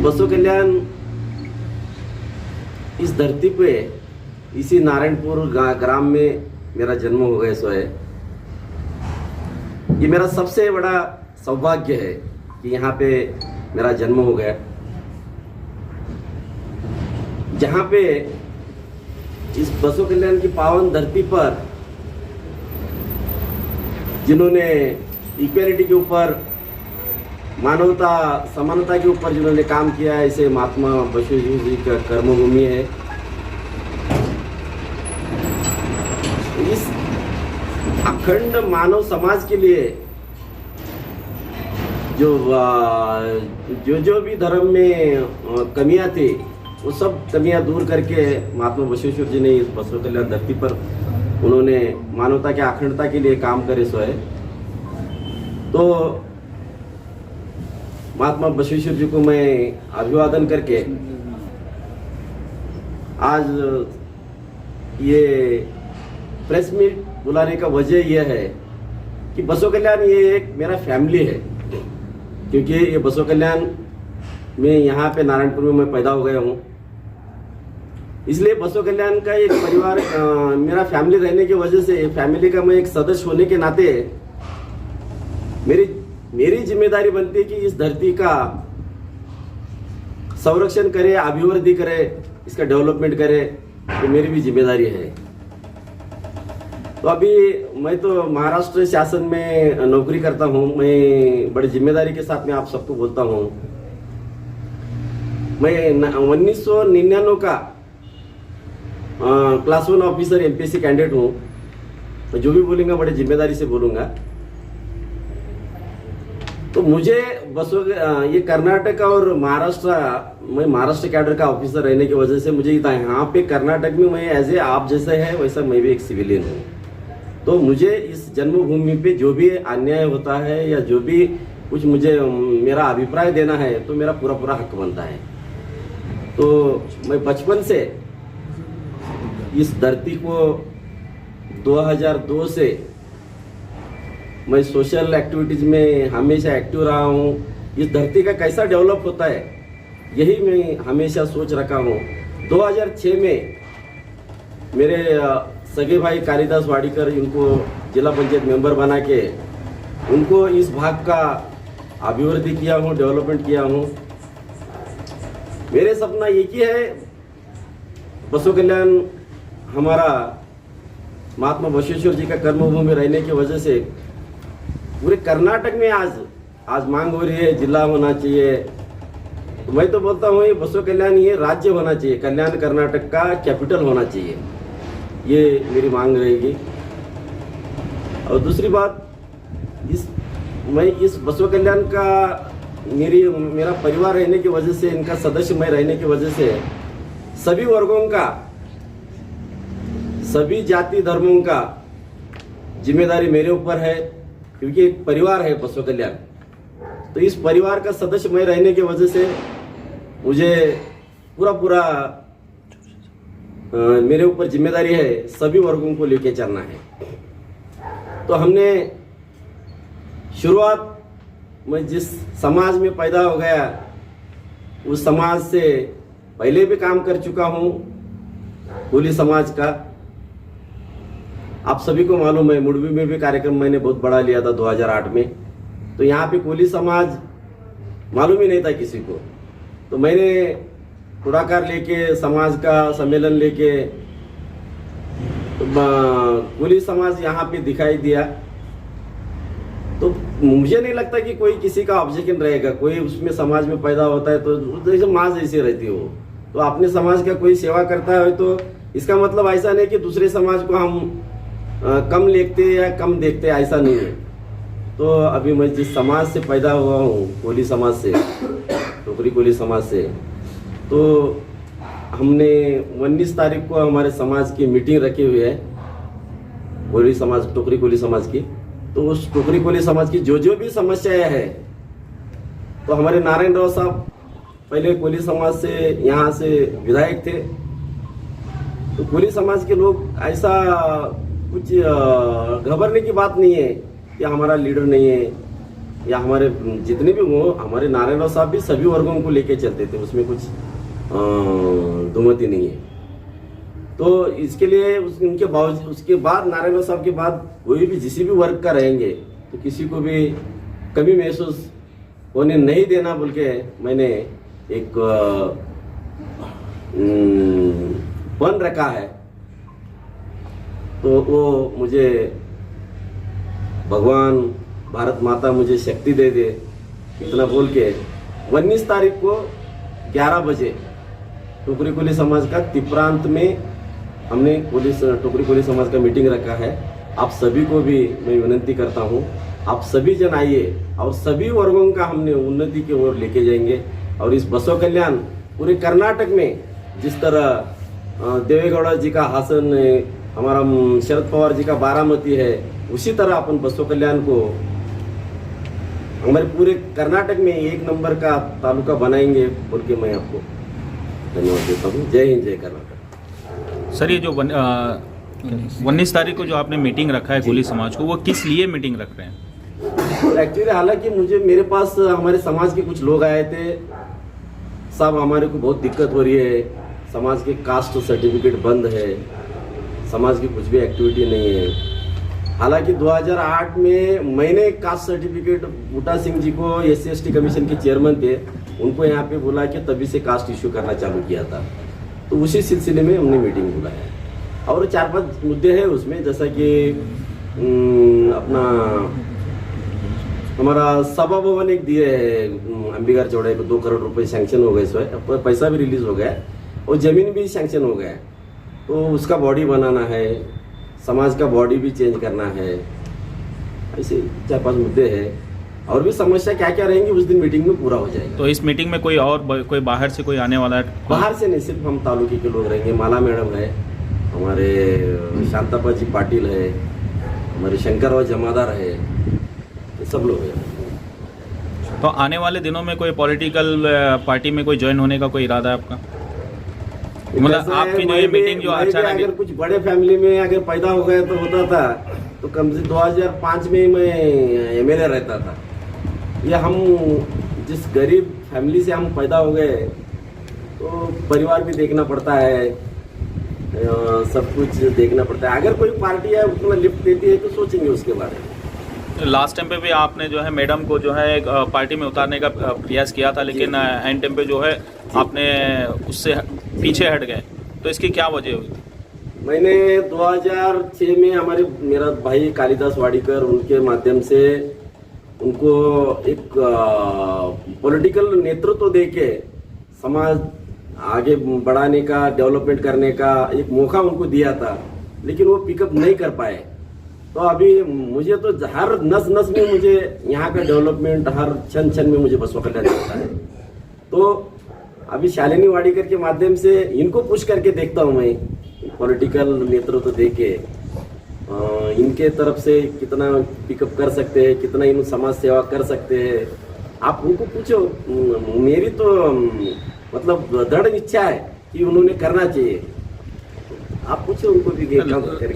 बसव कल्याण इस धरती पे इसी नारायणपुर ग्राम में मेरा जन्म हो गया। सो है ये मेरा सबसे बड़ा सौभाग्य है कि यहाँ पे मेरा जन्म हो गया, जहाँ पे इस बसव कल्याण की पावन धरती पर जिन्होंने इक्वालिटी के ऊपर, मानवता समानता के ऊपर जिन्होंने काम किया है, इसे महात्मा बसवेश्वर जी का कर्मभूमि है। इस अखंड मानव समाज के लिए जो भी धर्म में कमियां थी, वो सब कमियां दूर करके महात्मा बसवेश्वर जी ने इस बसव कल्याण धरती पर उन्होंने मानवता के अखंडता के लिए काम करे। सो है तो महात्मा बसवेश्वर जी को मैं अभिवादन करके आज ये प्रेस मीट बुलाने का वजह यह है कि बसव कल्याण ये एक मेरा फैमिली है, क्योंकि ये बसव कल्याण में यहाँ पे नारायणपुर में मैं पैदा हो गया हूँ। इसलिए बसव कल्याण का एक परिवार मेरा फैमिली रहने की वजह से, फैमिली का मैं एक सदस्य होने के नाते मेरी जिम्मेदारी बनती है कि इस धरती का संरक्षण करे, अभिवृद्धि करे, इसका डेवलपमेंट करे, तो मेरी भी जिम्मेदारी है। तो अभी मैं तो महाराष्ट्र शासन में नौकरी करता हूँ। मैं बड़ी जिम्मेदारी के साथ में आप सबको बोलता हूँ। मैं 1999 का क्लास 1 ऑफिसर एमपीएससी कैंडिडेट हूँ। मैं जो भी बोलूँगा बड़े जिम्मेदारी से बोलूँगा। तो मुझे ये कर्नाटक और महाराष्ट्र, मैं महाराष्ट्र कैडर का ऑफिसर रहने की वजह से मुझे यहाँ पे कर्नाटक में मैं एज ए आप जैसे है वैसा मैं भी एक सिविलियन हूँ। तो मुझे इस जन्मभूमि पे जो भी अन्याय होता है या जो भी कुछ मुझे मेरा अभिप्राय देना है, तो मेरा पूरा हक बनता है। तो मैं बचपन से इस धरती को 2002 से मैं सोशल एक्टिविटीज में हमेशा एक्टिव रहा हूँ। इस धरती का कैसा डेवलप होता है यही मैं हमेशा सोच रखा हूँ। 2006 में मेरे सगे भाई कालिदास वाडीकर, इनको जिला पंचायत मेंबर बना के उनको इस भाग का अभिवृद्धि किया हूँ, डेवलपमेंट किया हूँ। मेरे सपना एक ही है, बसव कल्याण हमारा महात्मा बसवेश्वर जी का कर्मभूमि रहने की वजह से पूरे कर्नाटक में आज मांग हो रही है जिला होना चाहिए। तो मैं तो बोलता हूँ ये बसव कल्याण ये राज्य होना चाहिए, कल्याण कर्नाटक का कैपिटल होना चाहिए, ये मेरी मांग रहेगी। और दूसरी बात, मैं इस बसव कल्याण का मेरा परिवार रहने की वजह से, इनका सदस्य मैं रहने की वजह से सभी वर्गों का, सभी जाति धर्मों का जिम्मेदारी मेरे ऊपर है, क्योंकि एक परिवार है बसव कल्याण। तो इस परिवार का सदस्य मैं रहने की वजह से मुझे पूरा मेरे ऊपर जिम्मेदारी है, सभी वर्गों को लेके चलना है। तो हमने शुरुआत, मैं जिस समाज में पैदा हो गया उस समाज से पहले भी काम कर चुका हूँ, कोली समाज का। आप सभी को मालूम है, मुड़बी में भी कार्यक्रम मैंने बहुत बड़ा लिया था 2008 में। तो यहाँ पे कोली समाज मालूम ही नहीं था किसी को। तो मैंने पुढाकार लेके, समाज का सम्मेलन लेके तो कोली समाज यहाँ पे दिखाई दिया। तो मुझे नहीं लगता कि कोई किसी का ऑब्जेक्शन रहेगा। कोई उसमें समाज में पैदा होता है तो जैसे माँ जैसी रहती हो, तो अपने समाज का कोई सेवा करता है तो इसका मतलब ऐसा नहीं कि दूसरे समाज को हम कम लेते या कम देखते, ऐसा नहीं है। तो अभी मैं जिस समाज से पैदा हुआ हूँ, कोली समाज से, टोकरी कोली समाज से, तो हमने 19 तारीख को हमारे समाज की मीटिंग रखी हुई है, कोली समाज, टोकरी कोली समाज की। तो उस टोकरी कोली समाज की जो भी समस्याएं है, तो हमारे नारायण राव साहब पहले कोली समाज से यहाँ से विधायक थे। तो कोली समाज के लोग ऐसा कुछ घबराने की बात नहीं है कि हमारा लीडर नहीं है, या हमारे जितने भी हो, हमारे नारायण राव साहब भी सभी वर्गों को लेके चलते थे, उसमें कुछ दुमति नहीं है। तो इसके लिए उनके बावजूद उसके बाद नारायण राव साहब के बाद कोई भी जिसी भी वर्ग का रहेंगे तो किसी को भी कभी महसूस होने नहीं देना बोल के मैंने एक बन रखा है। तो वो मुझे भगवान भारत माता मुझे शक्ति दे दे, इतना बोल के 19 तारीख को 11 बजे टोकरी कोली समाज का तिप्रांत में हमने टोकरी कोली समाज का मीटिंग रखा है। आप सभी को भी मैं विनती करता हूँ, आप सभी जन आइए और सभी वर्गों का हमने उन्नति की ओर लेके जाएंगे। और इस बसव कल्याण पूरे कर्नाटक में जिस तरह देवेगौड़ा जी का हासन है, हमारा शरद पवार जी का बारामती है, उसी तरह अपन बसव कल्याण को हमारे पूरे कर्नाटक में एक नंबर का तालुका बनाएंगे बोल के मैं आपको धन्यवाद देता हूँ। जय हिंद, जय कर्नाटक। सर, ये जो 19 तारीख को जो आपने मीटिंग रखा है कोली समाज को, वो किस लिए मीटिंग रख रहे हैं? एक्चुअली हालांकि मेरे पास हमारे समाज के कुछ लोग आए थे, साहब हमारे को बहुत दिक्कत हो रही है, समाज के कास्ट सर्टिफिकेट बंद है, समाज की कुछ भी एक्टिविटी नहीं है। हालांकि 2008 में मैंने कास्ट सर्टिफिकेट बूटा सिंह जी को SC/ST कमीशन के चेयरमैन थे, उनको यहाँ पे बुला के तभी से कास्ट इश्यू करना चालू किया था। तो उसी सिलसिले में हमने मीटिंग बुलाया और 4-5 मुद्दे हैं उसमें, जैसा कि अपना हमारा सभा भवन एक दिए है अंबिकार चौड़ाई पे 2 करोड़ रुपए सैंक्शन हो गए, इस वक्त पैसा भी रिलीज हो गया और जमीन भी सैंक्शन हो गया, तो उसका बॉडी बनाना है, समाज का बॉडी भी चेंज करना है। ऐसे 4-5 मुद्दे हैं और भी समस्या क्या क्या रहेंगी उस दिन मीटिंग में पूरा हो जाएगा। तो इस मीटिंग में कोई बाहर से कोई आने वाला है? बाहर से नहीं, सिर्फ हम तालुके के लोग रहेंगे। माला मैडम है, हमारे शांतापा जी पाटिल है, हमारे शंकरराव जमादार है, सब लोग हैं। तो आने वाले दिनों में कोई पॉलिटिकल पार्टी में कोई ज्वाइन होने का कोई इरादा है आपका? मतलब आपकी जो ये मीटिंग जो अचानक, अगर कुछ बड़े फैमिली में अगर पैदा हो गए तो होता था, तो कम से 2005 में मैं MLA रहता था। ये हम जिस गरीब फैमिली से हम पैदा हो गए तो परिवार भी देखना पड़ता है, सब कुछ देखना पड़ता है। अगर कोई पार्टी है उतना लिफ्ट देती है तो सोचेंगे उसके बारे में। लास्ट टाइम पे भी आपने जो है मैडम को जो है एक पार्टी में उतारने का प्रयास किया था, लेकिन एंड टाइम पे जो है आपने उससे पीछे हट गए, तो इसकी क्या वजह हुई? मैंने 2006 में मेरा भाई कालिदास वाडीकर, उनके माध्यम से उनको एक पॉलिटिकल नेतृत्व देके समाज आगे बढ़ाने का, डेवलपमेंट करने का एक मौका उनको दिया था, लेकिन वो पिकअप नहीं कर पाए। तो अभी मुझे तो हर नस नस में मुझे यहाँ का डेवलपमेंट, हर क्षण क्षण में मुझे बसवा कल्याण होता है। तो अभी शालिनी वाडीकर के माध्यम से इनको पुश करके देखता हूँ मैं, पॉलिटिकल नेतृत्व देके इनके तरफ से कितना पिकअप कर सकते हैं, कितना इन समाज सेवा कर सकते हैं। आप उनको पूछो, मेरी तो मतलब दृढ़ इच्छा है कि उन्होंने करना चाहिए। आप पूछो उनको भी।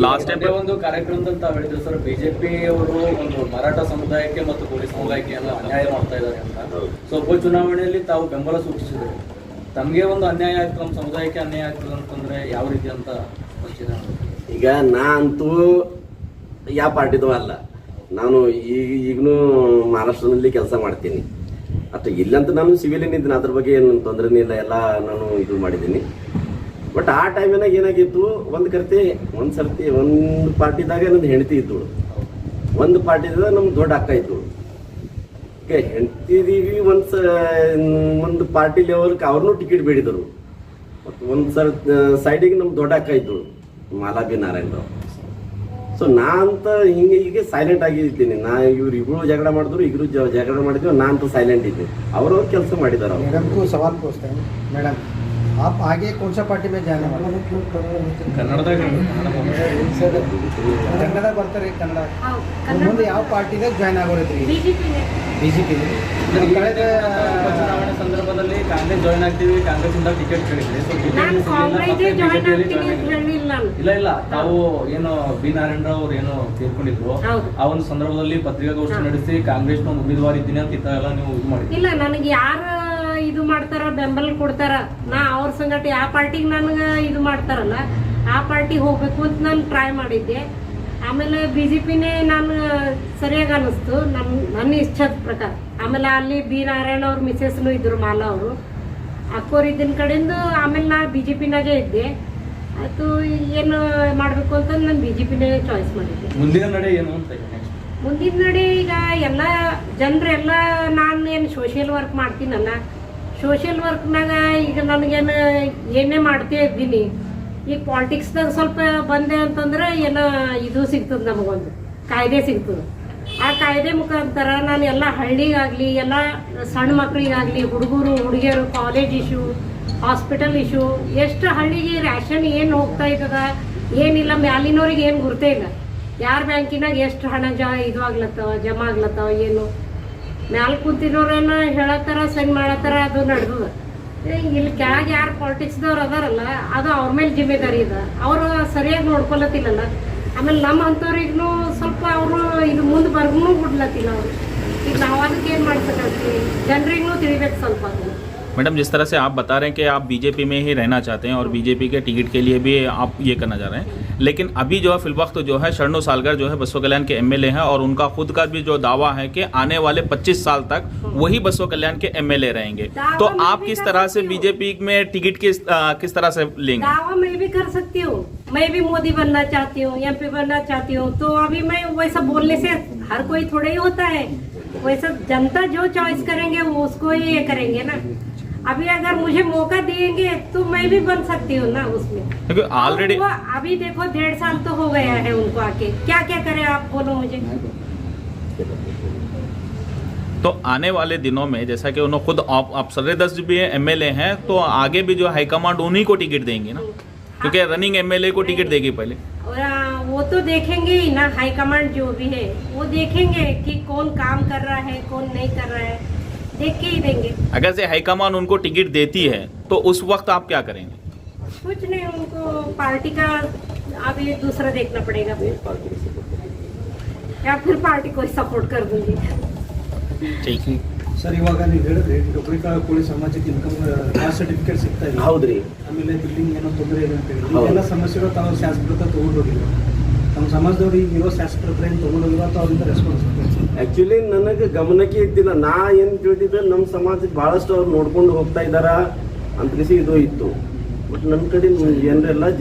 ಲಾಸ್ಟ್ ಟೈಮ್ ಒಂದು ಕಾರ್ಯಕ್ರಮದಲ್ಲಿ ತಾವು ಹೇಳಿದ್ರು ಸರ್, ಬಿಜೆಪಿ ಅವರು ಒಂದು ಮರಾಠ ಸಮುದಾಯಕ್ಕೆ ಮತ್ತು ಕೋಲಿ ಸಮುದಾಯಕ್ಕೆ ಎಲ್ಲ ಅನ್ಯಾಯ ಮಾಡ್ತಾ ಇದ್ದಾರೆ ಅಂತ. ಸೊ ಉಪ ಚುನಾವಣೆಯಲ್ಲಿ ತಾವು ಬೆಂಬಲ ಸೂಚಿಸಿದ್ರು. ತಮಗೆ ಒಂದು ಅನ್ಯಾಯ ಆಗ್ತದೆ, ನಮ್ಮ ಸಮುದಾಯಕ್ಕೆ ಅನ್ಯಾಯ ಆಗ್ತದೆ ಅಂತಂದ್ರೆ ಯಾವ ರೀತಿ ಅಂತ ಗೊತ್ತಿದೆ? ಈಗ ನಾನಂತೂ ಯಾವ ಪಾರ್ಟಿದು ಅಲ್ಲ, ನಾನು ಈಗಲೂ ಮಹಾರಾಷ್ಟ್ರದಲ್ಲಿ ಕೆಲಸ ಮಾಡ್ತೀನಿ. ಅಥವಾ ಇಲ್ಲಂತ ನಾನು ಸಿವಿಲಿಯನ್ ಇದ್ದೀನಿ, ಅದ್ರ ಬಗ್ಗೆ ಏನು ತೊಂದರೆನೇ ಇಲ್ಲ, ಎಲ್ಲ ನಾನು ಇದು ಮಾಡಿದ್ದೀನಿ. ಬಟ್ ಆ ಟೈಮಿನಾಗ ಏನಾಗಿತ್ತು, ಒಂದು ಸರ್ತಿ ಒಂದು ಪಾರ್ಟಿದಾಗ ನಂದು ಹೆಂಡತಿ ಇದ್ದಳು, ಒಂದು ಪಾರ್ಟಿದಾಗ ನಮ್ಗೆ ದೊಡ್ಡ ಅಕ್ಕ ಇದ್ದಳು. ಓಕೆ, ಹೆಂಡ್ತಿದೀವಿ ಒಂದು ಪಾರ್ಟಿ ಲೆವೆಲ್ಗೆ ಅವ್ರನ್ನೂ ಟಿಕೆಟ್ ಬೇಡಿದರು. ಮತ್ತು ಒಂದು ಸೈಡಿಗೆ ನಮ್ಮ ದೊಡ್ಡ ಅಕ್ಕ ಇದ್ದಳು, ಮಾಲಾ ಬಿ ನಾರಾಯಣ ರಾವ್. ಸೊ ನಾ ಅಂತ ಹೀಗೆ ಸೈಲೆಂಟ್ ಆಗಿದ್ದೀನಿ. ಇವ್ರು ಇಬ್ರು ಜಗಳ ಮಾಡಿದ್ರು, ಇಬ್ರು ಜಗಳ ಮಾಡಿದ್ವಿ, ನಾ ಅಂತ ಸೈಲೆಂಟ್ ಇದ್ದೀನಿ. ಅವ್ರವ್ರು ಕೆಲಸ ಮಾಡಿದಾರೆ. मैडम को सवाल पूछते हैं। मैडम, आप आगे कौन सा पार्टी में जाने वाले हैं? ಕನ್ನಡದಾಗ ಕನ್ನಡ ಬರ್ತಾರೆ, ಕನ್ನಡ ಮುಂದೆ ಯಾವ ಪಾರ್ಟಿದಾಗ ಜಾಯ್ನ್ ಆಗೋರಿದ್ರಿ? ಬಿಜೆಪಿ. ಕಳೆದ ಉಪ ಚುನಾವಣೆ ಸಂದರ್ಭದಲ್ಲಿ ಕಾಂಗ್ರೆಸ್ ಜಾಯ್ನ್ ಆಗ್ತೀವಿ, ಕಾಂಗ್ರೆಸ್ ಇಂದ ಟಿಕೆಟ್ ಕೇಳಿದ್ರಿ. ಸೊ ನಾನು ಕಾಂಗ್ರೆಸ್ಗೆ ಜಾಯ್ನ್ ಆಗ್ತೀನಿ ಅಂತ ಹೇಳಿಲ್ಲ ನಾನು. ಇಲ್ಲ ತಾವು ಏನು ಬಿ ನಾರಾಯಣ ರಾವ್ ಅವ್ರು ಏನು ತೀರ್ಕೊಂಡಿದ್ರು, ಹೌದು. ಆ ಒಂದು ಸಂದರ್ಭದಲ್ಲಿ ಪತ್ರಿಕಾಗೋಷ್ಠಿ ನಡೆಸಿ ಕಾಂಗ್ರೆಸ್ನ ಒಂದು ಉಮೇದುವಾರ ಇದ್ದೀನಿ ಅಂತ ಇತ್ತಾಗೆಲ್ಲ ನೀವು ಇದು ಮಾಡಿದ್ರಿ. ಇಲ್ಲ, ನನಗೆ ಯಾರು ಇದು ಮಾಡ್ತಾರ, ಬೆಂಬಲ ಕೊಡ್ತಾರ, ನಾ ಅವ್ರ ಸಂಗಟ ಯಾವ ಪಾರ್ಟಿಗೆ ನನಗೆ ಇದು ಮಾಡ್ತಾರಲ್ಲ ಆ ಪಾರ್ಟಿಗೆ ಹೋಗ್ಬೇಕು ಅಂತ ನಾನು ಟ್ರೈ ಮಾಡಿದ್ದೆ. ಆಮೇಲೆ BJPನೇ ನಾನು ಸರಿಯಾಗಿ ಅನ್ನಿಸ್ತು ನನ್ನ ಇಷ್ಟದ ಪ್ರಕಾರ. ಆಮೇಲೆ ಅಲ್ಲಿ ಬಿ ನಾರಾಯಣ ಅವ್ರ ಮಿಸೆಸ್ನು ಇದ್ರು, ಮಾಲಾ ಅವರು ಅಕ್ಕೋರು ಇದ್ದಿನ ಕಡೆಯಿಂದ. ಆಮೇಲೆ ನಾನು BJPನಾಗೆ ಇದ್ದೆ. ಆಯಿತು, ಏನು ಮಾಡಬೇಕು ಅಂತ ನಾನು BJPನೇ ಚಾಯ್ಸ್ ಮಾಡಿದ್ದೆ. ಮುಂದಿನ ನಡೆ ಏನು ಅಂತ ಈಗ next? ಮುಂದಿನ ನಡೆ ಈಗ ಎಲ್ಲ ಜನರೆಲ್ಲ, ನಾನು ಏನು ಸೋಷಿಯಲ್ ವರ್ಕ್ ಮಾಡ್ತೀನಲ್ಲ, ಸೋಷಿಯಲ್ ವರ್ಕ್ನಾಗ ಈಗ ನನಗೇನು ಏನೇ ಮಾಡ್ತೇ ಇದ್ದೀನಿ. ಈಗ ಪಾಲಿಟಿಕ್ಸ್ದಾಗ ಸ್ವಲ್ಪ ಬಂದೆ ಅಂತಂದ್ರೆ ಏನೋ ಇದು ಸಿಗ್ತದೆ, ನಮಗೊಂದು ಕಾಯ್ದೆ ಸಿಗ್ತದೆ. ಆ ಕಾಯ್ದೆ ಮುಖಾಂತರ ನಾನು ಎಲ್ಲ ಹಳ್ಳಿಗಾಗಲಿ, ಎಲ್ಲ ಸಣ್ಣ ಮಕ್ಕಳಿಗಾಗಲಿ, ಹುಡುಗರು ಹುಡುಗಿಯರು, ಕಾಲೇಜ್ ಇಶ್ಯೂ, ಹಾಸ್ಪಿಟಲ್ ಇಶ್ಯೂ, ಎಷ್ಟು ಹಳ್ಳಿಗೆ ರ್ಯಾಷನ್ ಏನು ಹೋಗ್ತಾ ಇದ್ದದ ಏನಿಲ್ಲ, ಮ್ಯಾಲಿನವ್ರಿಗೆ ಏನು ಗುರ್ತೇ ಇಲ್ಲ. ಯಾರ ಬ್ಯಾಂಕಿನಾಗ ಎಷ್ಟು ಹಣ ಇದು ಆಗ್ಲತ್ತವ, ಜಮಾ ಆಗ್ಲತ್ತವ, ಏನು ಮ್ಯಾಲ ಕುಂತಿರೋರೇನ ಹೇಳತ್ತಾರ, ಸೆಂಡ್ ಮಾಡತ್ತಾರ, ಅದು ನಡೆದದ. ಇಲ್ಲಿ ಕೆಳಗೆ ಯಾರು ಪಾಲಿಟಿಕ್ಸ್ದವ್ರು ಅದಾರಲ್ಲ, ಅದು ಅವ್ರ ಮೇಲೆ ಜಿಮ್ಮೆದಾರಿ ಇದೆ. ಅವರು ಸರಿಯಾಗಿ ನೋಡ್ಕೊಳತ್ತಿಲ್ಲಲ್ಲ. ಆಮೇಲೆ ನಮ್ಮ ಅಂಥವ್ರಿಗೂ ಸ್ವಲ್ಪ ಅವರು ಇದು ಮುಂದೆ ಬರ್ಗೂ ಬಿಡ್ಲತ್ತಿಲ್ಲ ಅವರು. ಈಗ ನಾವು ಅದಕ್ಕೆ ಏನು ಮಾಡ್ಸಕ್ಕಾಗ್ತೀವಿ, ಜನರಿಗೂ ತಿಳಿಬೇಕು ಸ್ವಲ್ಪ ಅದು. मैडम, जिस तरह से आप बता रहे हैं कि आप बीजेपी में ही रहना चाहते हैं और बीजेपी के टिकट के लिए भी आप ये करना चाह रहे हैं, लेकिन अभी जो है फिलवक्त जो है शरणु सालगर जो है बसवा कल्याण के एमएलए हैं और उनका खुद का भी जो दावा है कि आने वाले 25 साल तक वही बसवा कल्याण के एमएलए रहेंगे, तो आप किस तरह से बीजेपी में टिकट किस तरह से लेंगे? दावा मैं भी कर सकती हूँ, मैं भी मोदी बनना चाहती हूँ, MP बनना चाहती हूँ. तो अभी मैं वैसा बोलने से हर कोई थोड़ा ही होता है. वैसा जनता जो चॉइस करेंगे वो उसको ही ये करेंगे ना. अभी अगर मुझे मौका देंगे तो मैं भी बन सकती हूँ ना उसमें. क्योंकि ऑलरेडी अभी देखो 1.5 साल तो हो गया है उनको आके. क्या क्या करे आप बोलो मुझे. तो आने वाले दिनों में जैसा कि उन्होंने खुद अफसर 10 भी एमएलए हैं, तो आगे भी जो हाईकमांड उन्हीं को टिकट देंगे ना, क्योंकि रनिंग एमएलए को टिकट देगी पहले. और वो तो देखेंगे ही ना, हाईकमांड जो भी है वो देखेंगे कि कौन काम कर रहा है, कौन नहीं कर रहा है, देख के ही देंगे. अगर से हाईकमान उनको टिकट देती है तो उस वक्त आप क्या करेंगे? कुछ नहीं, उनको पार्टी का अभी दूसरा देखना पड़ेगा, या फिर पार्टी को सपोर्ट कर दूंगी. ठीक है ಸರ್, ಇವಾಗ ನೀವು ಹೇಳಿದ್ರಿ ಟೊಕರಿಕಾಳ ಕೋಳಿ ಸಮಾಜಕ್ಕೆ ಇನ್ಕಮ್ ಕಾಸ್ಟ್ ಸರ್ಟಿಫಿಕೇಟ್ ಸಿಗ್ತಾ ಇಲ್ಲ, ಹೌದ್ರಿ. ಆಮೇಲೆ ಬಿಲ್ಡಿಂಗ್ ಏನೋ ತೊಂದರೆ ಇದೆ ಅಂತ ಹೇಳಿ ಹೌದು. ಎಲ್ಲ ಸಮಸ್ಯೆಗಳು ತಾವು ಶಾಸಕರ ಹತ್ರ ತೊಗೊಂಡೋಗಿಲ್ಲ. ನಮ್ಮ ಸಮಾಜದವ್ರು ಈಗ ಇರೋ ಶಾಸಕರ ಹತ್ರ ಏನು ತೊಗೊಂಡೋಗಿಲ್ಲ ಅಥವಾ ಅವರಿಂದ ರೆಸ್ಪಾನ್ಸ್ ಆಕ್ಚುಲಿ ನನಗೆ ಗಮನಕ್ಕೆ ಇದ್ದಿಲ್ಲ. ನಾ ಏನು ತಿಳಿದಿದ್ದೆ, ನಮ್ಮ ಸಮಾಜಕ್ಕೆ ಬಹಳಷ್ಟು ಅವ್ರು ನೋಡ್ಕೊಂಡು ಹೋಗ್ತಾ ಇದ್ದಾರ ಅಂತನಿಸಿ ಇದು ಇತ್ತು. ಬಟ್ ನನ್ನ ಕಡೆ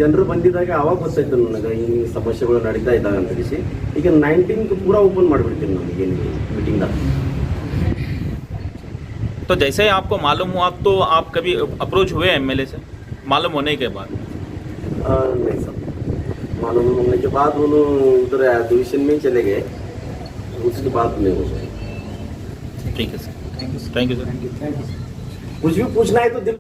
ಜನರು ಬಂದಿದ್ದಾಗ ಅವಾಗ ಗೊತ್ತಾಯ್ತು ನನಗೆ ಈ ಸಮಸ್ಯೆಗಳು ನಡೀತಾ ಇದ್ದಾವೆ ಅಂತನಿಸಿ. ಈಗ 19 ಪೂರಾ ಓಪನ್ ಮಾಡಿಬಿಡ್ತೀನಿ ನಮಗೇನು ಮೀಟಿಂಗ್ದಾಗ. तो जैसे ही आपको मालूम हुआ तो आप कभी अप्रोच हुए एमएलए से मालूम होने के बाद? नहीं सर, मालूम होने के बाद उन्होंने उधर डिवीजन में चले गए, उसके बाद नहीं हो गए. ठीक है सर, थैंक यू सर. कुछ भी पूछना है तो दिल